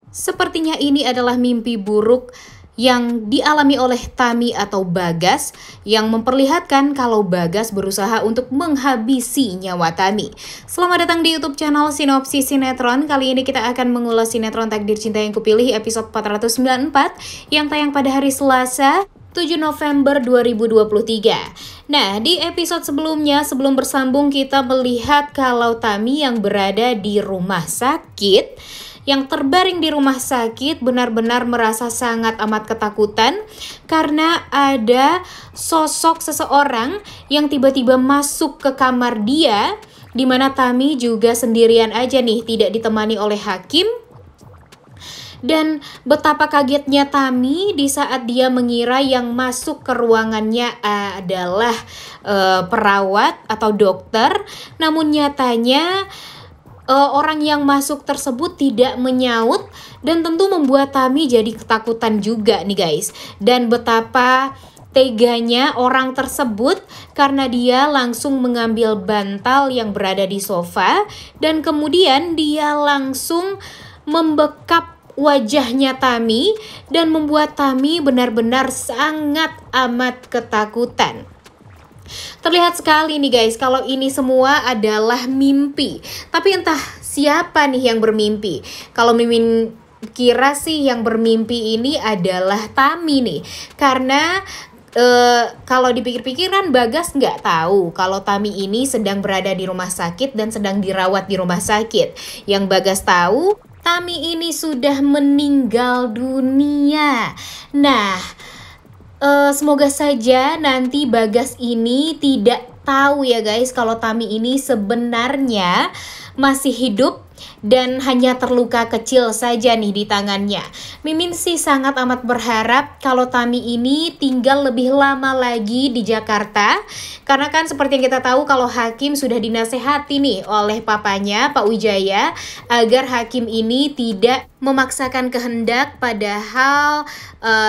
Sepertinya ini adalah mimpi buruk yang dialami oleh Tami atau Bagas yang memperlihatkan kalau Bagas berusaha untuk menghabisi nyawa Tami. Selamat datang di YouTube channel Sinopsis Sinetron. Kali ini kita akan mengulas sinetron Takdir Cinta Yang Kupilih episode 494 yang tayang pada hari Selasa 7 November 2023. Nah, di episode sebelumnya, sebelum bersambung, kita melihat kalau Tami yang berada di rumah sakit, yang terbaring di rumah sakit, benar-benar merasa sangat amat ketakutan karena ada sosok seseorang yang tiba-tiba masuk ke kamar dia, di mana Tami juga sendirian aja nih, tidak ditemani oleh Hakim. Dan betapa kagetnya Tami di saat dia mengira yang masuk ke ruangannya adalah perawat atau dokter, namun nyatanya orang yang masuk tersebut tidak menyaut, dan tentu membuat Tami jadi ketakutan juga nih guys. Dan betapa teganya orang tersebut karena dia langsung mengambil bantal yang berada di sofa dan kemudian dia langsung membekap wajahnya Tami dan membuat Tami benar-benar sangat amat ketakutan. Terlihat sekali nih guys kalau ini semua adalah mimpi. Tapi entah siapa nih yang bermimpi. Kalau Mimin kira sih yang bermimpi ini adalah Tami nih. Karena kalau dipikir-pikir kan Bagas nggak tahu kalau Tami ini sedang berada di rumah sakit dan sedang dirawat di rumah sakit. Yang Bagas tahu, Tami ini sudah meninggal dunia. Nah, semoga saja nanti Bagas ini tidak tahu ya guys kalau Tami ini sebenarnya masih hidup dan hanya terluka kecil saja nih di tangannya. Mimin sih sangat amat berharap kalau Tami ini tinggal lebih lama lagi di Jakarta. Karena kan seperti yang kita tahu kalau Hakim sudah dinasehati nih oleh papanya Pak Wijaya agar Hakim ini tidak memaksakan kehendak, padahal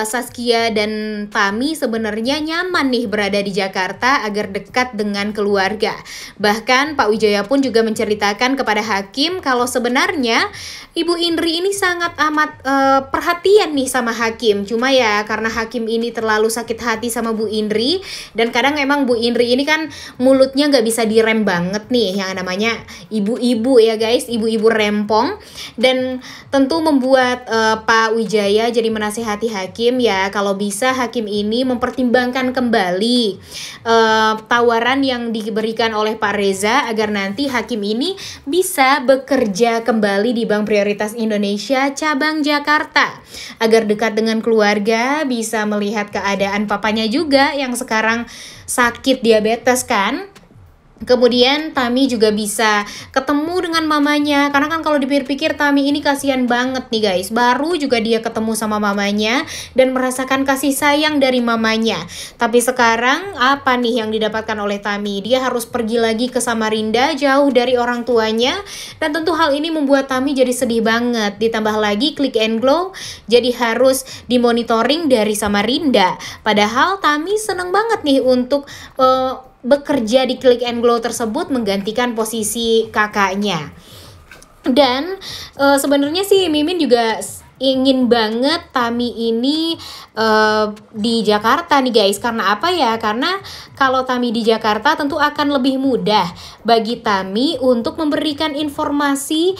Saskia dan Tami sebenarnya nyaman nih berada di Jakarta agar dekat dengan keluarga. Bahkan Pak Wijaya pun juga menceritakan kepada Hakim kalau sebenarnya Ibu Indri ini sangat amat perhatian nih sama Hakim. Cuma ya karena Hakim ini terlalu sakit hati sama Bu Indri, dan kadang emang Bu Indri ini kan mulutnya nggak bisa direm banget nih, yang namanya ibu-ibu ya guys, ibu-ibu rempong. Dan tentu membuat Pak Wijaya jadi menasehati Hakim ya kalau bisa Hakim ini mempertimbangkan kembali tawaran yang diberikan oleh Pak Reza agar nanti Hakim ini bisa bekerja kembali di Bank Prioritas Indonesia cabang Jakarta agar dekat dengan keluarga, bisa melihat keadaan papanya juga yang sekarang sakit diabetes kan. Kemudian Tami juga bisa ketemu dengan mamanya. Karena kan kalau dipikir-pikir Tami ini kasihan banget nih guys. Baru juga dia ketemu sama mamanya dan merasakan kasih sayang dari mamanya. Tapi sekarang apa nih yang didapatkan oleh Tami? Dia harus pergi lagi ke Samarinda, jauh dari orang tuanya. Dan tentu hal ini membuat Tami jadi sedih banget. Ditambah lagi Click and Glow jadi harus dimonitoring dari Samarinda. Padahal Tami seneng banget nih untuk bekerja di Click and Glow tersebut menggantikan posisi kakaknya. Dan sebenarnya sih Mimin juga ingin banget Tami ini di Jakarta nih guys. Karena apa ya? Karena kalau Tami di Jakarta tentu akan lebih mudah bagi Tami untuk memberikan informasi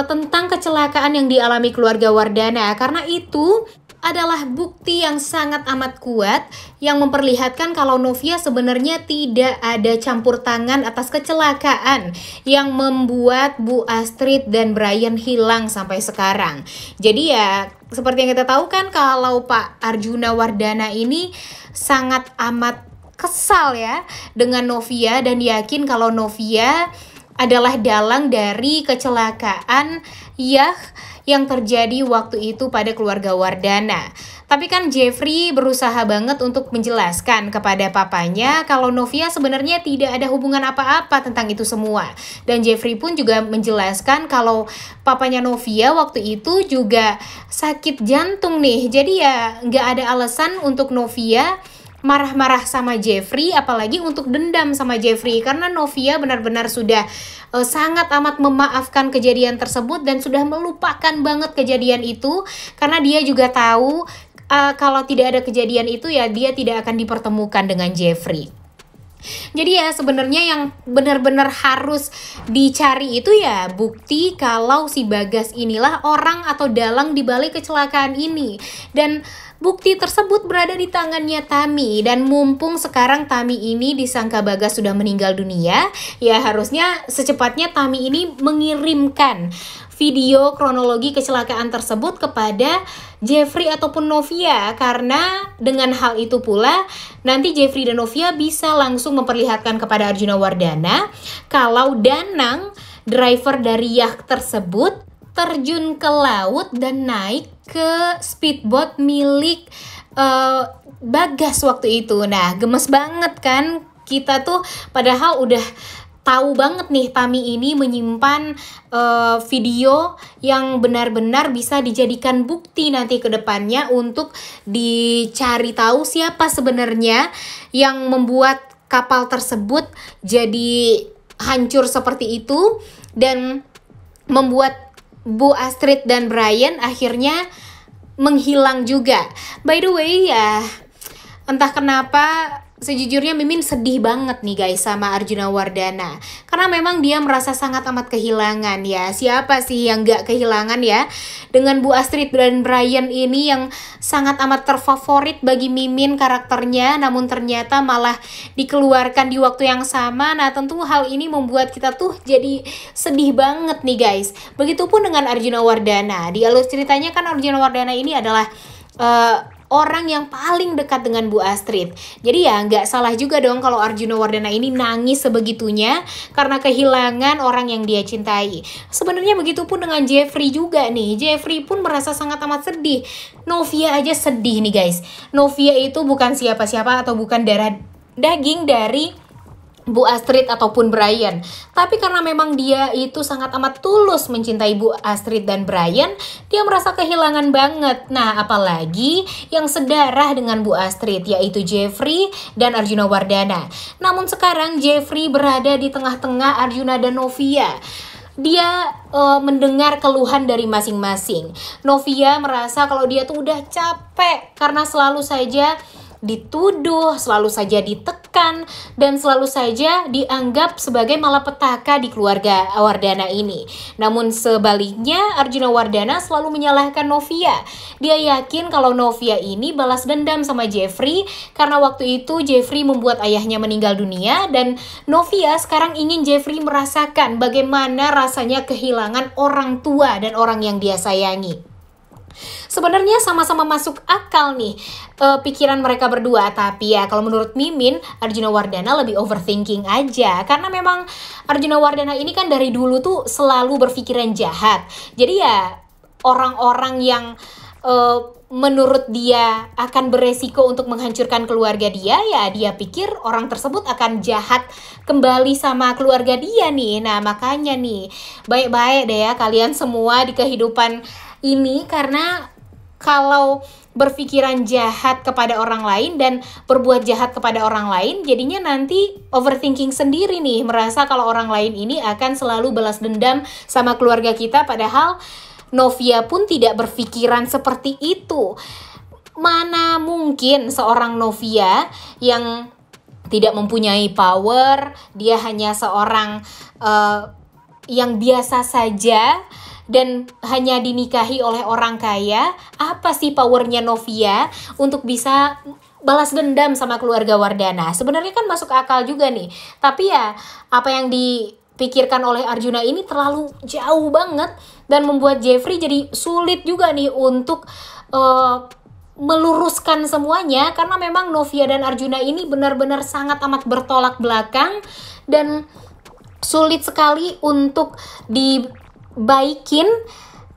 tentang kecelakaan yang dialami keluarga Wardana. Karena itu adalah bukti yang sangat amat kuat yang memperlihatkan kalau Novia sebenarnya tidak ada campur tangan atas kecelakaan yang membuat Bu Astrid dan Brian hilang sampai sekarang. Jadi ya seperti yang kita tahu kan kalau Pak Arjuna Wardana ini sangat amat kesal ya dengan Novia dan yakin kalau Novia adalah dalang dari kecelakaan yang terjadi waktu itu pada keluarga Wardana. Tapi kan Jeffrey berusaha banget untuk menjelaskan kepada papanya kalau Novia sebenarnya tidak ada hubungan apa-apa tentang itu semua. Dan Jeffrey pun juga menjelaskan kalau papanya Novia waktu itu juga sakit jantung nih. Jadi ya nggak ada alasan untuk Novia marah-marah sama Jeffrey, apalagi untuk dendam sama Jeffrey, karena Novia benar-benar sudah sangat amat memaafkan kejadian tersebut dan sudah melupakan banget kejadian itu, karena dia juga tahu kalau tidak ada kejadian itu ya dia tidak akan dipertemukan dengan Jeffrey. Jadi ya sebenarnya yang benar-benar harus dicari itu ya bukti kalau si Bagas inilah orang atau dalang di balik kecelakaan ini. Dan bukti tersebut berada di tangannya Tami. Dan mumpung sekarang Tami ini disangka Bagas sudah meninggal dunia, ya harusnya secepatnya Tami ini mengirimkan video kronologi kecelakaan tersebut kepada Jeffrey ataupun Novia, karena dengan hal itu pula nanti Jeffrey dan Novia bisa langsung memperlihatkan kepada Arjuna Wardana kalau Danang, driver dari yacht tersebut, terjun ke laut dan naik ke speedboat milik Bagas waktu itu. Nah, gemes banget kan kita tuh, padahal udah tahu banget nih Tami ini menyimpan video yang benar-benar bisa dijadikan bukti nanti ke depannya untuk dicari tahu siapa sebenarnya yang membuat kapal tersebut jadi hancur seperti itu dan membuat Bu Astrid dan Brian akhirnya menghilang juga. By the way ya, entah kenapa sejujurnya Mimin sedih banget nih guys sama Arjuna Wardana, karena memang dia merasa sangat amat kehilangan ya. Siapa sih yang gak kehilangan ya dengan Bu Astrid dan Brian ini yang sangat amat terfavorit bagi Mimin karakternya, namun ternyata malah dikeluarkan di waktu yang sama. Nah tentu hal ini membuat kita tuh jadi sedih banget nih guys. Begitupun dengan Arjuna Wardana. Di alur ceritanya kan Arjuna Wardana ini adalah orang yang paling dekat dengan Bu Astrid. Jadi ya nggak salah juga dong kalau Arjuna Wardana ini nangis sebegitunya karena kehilangan orang yang dia cintai. Sebenarnya begitupun dengan Jeffrey juga nih. Jeffrey pun merasa sangat amat sedih. Novia aja sedih nih guys. Novia itu bukan siapa-siapa atau bukan darah daging dari Bu Astrid ataupun Brian, tapi karena memang dia itu sangat amat tulus mencintai Bu Astrid dan Brian, dia merasa kehilangan banget. Nah apalagi yang sedarah dengan Bu Astrid, yaitu Jeffrey dan Arjuna Wardana. Namun sekarang Jeffrey berada di tengah-tengah Arjuna dan Novia. Dia mendengar keluhan dari masing-masing. Novia merasa kalau dia tuh udah capek karena selalu saja dituduh, selalu saja ditekan, dan selalu saja dianggap sebagai malapetaka di keluarga Wardana ini. Namun sebaliknya Arjuna Wardana selalu menyalahkan Novia. Dia yakin kalau Novia ini balas dendam sama Jeffrey karena waktu itu Jeffrey membuat ayahnya meninggal dunia, dan Novia sekarang ingin Jeffrey merasakan bagaimana rasanya kehilangan orang tua dan orang yang dia sayangi. Sebenarnya sama-sama masuk akal nih pikiran mereka berdua, tapi ya kalau menurut Mimin, Arjuna Wardana lebih overthinking aja, karena memang Arjuna Wardana ini kan dari dulu tuh selalu berpikiran jahat. Jadi ya orang-orang yang menurut dia akan beresiko untuk menghancurkan keluarga dia, ya dia pikir orang tersebut akan jahat kembali sama keluarga dia nih. Nah makanya nih baik-baik deh ya kalian semua di kehidupan ini, karena kalau berpikiran jahat kepada orang lain dan berbuat jahat kepada orang lain, jadinya nanti overthinking sendiri nih, merasa kalau orang lain ini akan selalu balas dendam sama keluarga kita, padahal Novia pun tidak berpikiran seperti itu. Mana mungkin seorang Novia yang tidak mempunyai power, dia hanya seorang yang biasa saja dan hanya dinikahi oleh orang kaya. Apa sih powernya Novia untuk bisa balas dendam sama keluarga Wardana? Sebenarnya kan masuk akal juga nih, tapi ya apa yang dipikirkan oleh Arjuna ini terlalu jauh banget dan membuat Jeffrey jadi sulit juga nih untuk meluruskan semuanya, karena memang Novia dan Arjuna ini benar-benar sangat amat bertolak belakang dan sulit sekali untuk dibaikin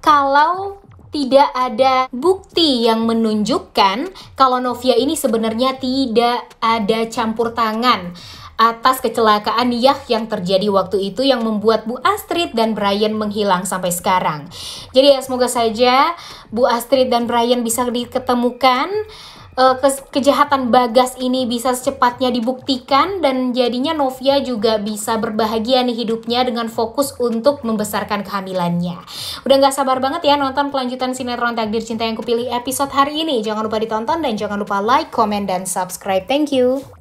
kalau tidak ada bukti yang menunjukkan kalau Novia ini sebenarnya tidak ada campur tangan atas kecelakaan yacht yang terjadi waktu itu yang membuat Bu Astrid dan Brian menghilang sampai sekarang. Jadi ya semoga saja Bu Astrid dan Brian bisa diketemukan kejahatan Bagas ini bisa secepatnya dibuktikan, dan jadinya Novia juga bisa berbahagia nih hidupnya dengan fokus untuk membesarkan kehamilannya. Udah gak sabar banget ya nonton kelanjutan sinetron Takdir Cinta Yang Kupilih episode hari ini. Jangan lupa ditonton dan jangan lupa like, comment, dan subscribe. Thank you.